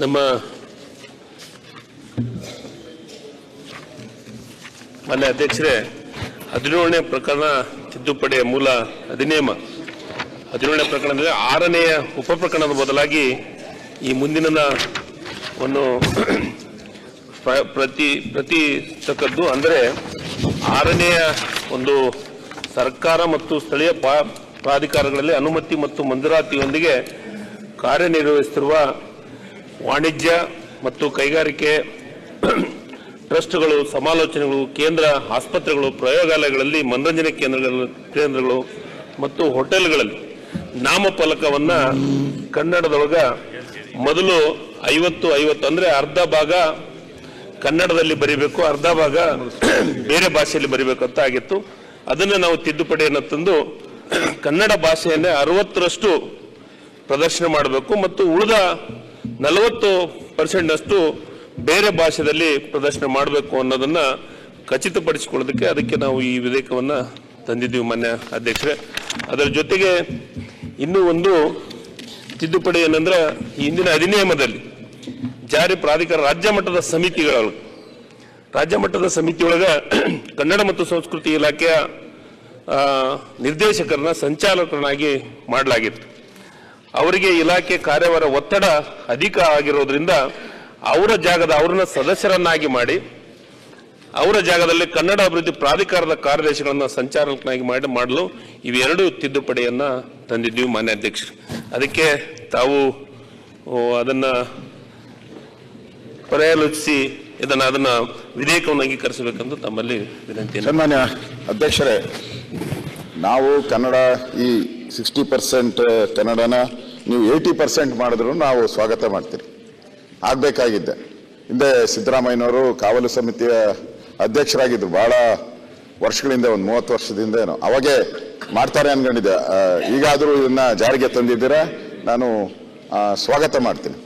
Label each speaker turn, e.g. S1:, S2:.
S1: ನಮ್ಮ ಮಾನ್ಯ ಅಧ್ಯಕ್ಷರೇ, 17ನೇ ಪ್ರಕರಣ ತಿದ್ದುಪಡಿಯ ಮೂಲ ಅಧಿನಿಯಮ 17ನೇ ಪ್ರಕರಣದಲ್ಲಿ 6ನೇ ಉಪಪ್ರಕರಣದ ಬದಲಾಗಿ ಈ ಮುಂದಿನ ಒಂದು ಪ್ರತಿತಕ್ಕದ್ದು ಅಂದರೆ 6ನೇ ಒಂದು ಸರ್ಕಾರ ಮತ್ತು ಸ್ಥಳೀಯ ಪ್ರಾಧಿಕಾರಗಳಲ್ಲಿ ಅನುಮತಿ ಮತ್ತು ಮಂಜೂರಾತಿಯೊಂದಿಗೆ ಕಾರ್ಯನಿರ್ವಹಿಸುತ್ತಿರುವ ವಾಣಿಜ್ಯ ಮತ್ತು ಕೈಗಾರಿಕೆ ಟ್ರಸ್ಟ್ಗಳು, ಸಮಾಲೋಚನೆಗಳು, ಕೇಂದ್ರ ಆಸ್ಪತ್ರೆಗಳು, ಪ್ರಯೋಗಾಲಯಗಳಲ್ಲಿ, ಮನರಂಜನೆ ಕೇಂದ್ರಗಳು ಮತ್ತು ಹೋಟೆಲ್ಗಳಲ್ಲಿ ನಾಮಫಲಕವನ್ನು ಕನ್ನಡದೊಳಗ ಮೊದಲು 50-50 ಅಂದರೆ ಅರ್ಧ ಭಾಗ ಕನ್ನಡದಲ್ಲಿ ಬರೀಬೇಕು, ಅರ್ಧ ಭಾಗ ಬೇರೆ ಭಾಷೆಯಲ್ಲಿ ಬರೀಬೇಕು ಅಂತ ಆಗಿತ್ತು. ಅದನ್ನು ನಾವು ತಿದ್ದುಪಡಿಯನ್ನು ತಂದು ಕನ್ನಡ ಭಾಷೆಯನ್ನೇ 60% ಪ್ರದರ್ಶನ ಮಾಡಬೇಕು ಮತ್ತು ಉಳಿದ 40% ಬೇರೆ ಭಾಷೆಯಲ್ಲಿ ಪ್ರದರ್ಶನ ಮಾಡಬೇಕು ಅನ್ನೋದನ್ನ ಖಚಿತಪಡಿಸಿಕೊಳ್ಳೋದಕ್ಕೆ ಅದಕ್ಕೆ ನಾವು ಈ ವಿಧೇಯಕವನ್ನು ತಂದಿದ್ದೀವಿ ಮಾನ್ಯ ಅಧ್ಯಕ್ಷರೇ. ಅದರ ಜೊತೆಗೆ ಇನ್ನೂ ಒಂದು ತಿದ್ದುಪಡಿ ಏನಂದ್ರೆ, ಹಿಂದಿನ ಅಧಿನಿಯಮದಲ್ಲಿ ಜಾರಿ ಪ್ರಾಧಿಕಾರ ರಾಜ್ಯ ಮಟ್ಟದ ಸಮಿತಿಯೊಳಗ ಕನ್ನಡ ಮತ್ತು ಸಂಸ್ಕೃತಿ ಇಲಾಖೆಯ ನಿರ್ದೇಶಕರನ್ನ ಸಂಚಾಲಕರನ್ನಾಗಿ ಮಾಡಲಾಗಿತ್ತು. ಅವರಿಗೆ ಇಲಾಖೆ ಕಾರ್ಯಭಾರ ಒತ್ತಡ ಅಧಿಕ ಆಗಿರೋದ್ರಿಂದ ಅವ್ರನ್ನ ಸದಸ್ಯರನ್ನಾಗಿ ಮಾಡಿ ಅವರ ಜಾಗದಲ್ಲಿ ಕನ್ನಡ ಅಭಿವೃದ್ಧಿ ಪ್ರಾಧಿಕಾರದ ಕಾರ್ಯದರ್ಶಿಗಳನ್ನ ಸಂಚಾಲಕನಾಗಿ ಮಾಡಲು ಇವೆರಡು ತಿದ್ದುಪಡಿಯನ್ನ ತಂದಿದ್ದೀವಿ ಮಾನ್ಯ ಅಧ್ಯಕ್ಷರು. ಅದಕ್ಕೆ ತಾವು ಅದನ್ನ ಪರ್ಯಾಲೋಚಿಸಿ ಅದನ್ನ ವಿಧೇಯಕವನ್ನು ಅಂಗೀಕರಿಸಬೇಕೆಂದು ತಮ್ಮಲ್ಲಿ ವಿನಂತಿ.
S2: ಸನ್ಮಾನ್ಯ ಅಧ್ಯಕ್ಷರೇ, ನಾವು ಕನ್ನಡ ಈ 60% ಕನ್ನಡನ ನೀವು 80% ಮಾಡಿದ್ರು ನಾವು ಸ್ವಾಗತ ಮಾಡ್ತೀರಿ. ಆಗಬೇಕಾಗಿದ್ದೆ. ಹಿಂದೆ ಸಿದ್ದರಾಮಯ್ಯನವರು ಕಾವಲು ಸಮಿತಿಯ ಅಧ್ಯಕ್ಷರಾಗಿದ್ರು ಬಹಳ ವರ್ಷಗಳಿಂದ, ಒಂದು 30 ವರ್ಷದಿಂದ ಏನೋ. ಅವಾಗೆ ಮಾಡ್ತಾರೆ ಅನ್ಕೊಂಡಿದ್ದೆ. ಈಗಾದರೂ ಇದನ್ನ ಜಾರಿಗೆ ತಂದಿದ್ದೀರಾ, ನಾನು ಸ್ವಾಗತ ಮಾಡ್ತೀನಿ.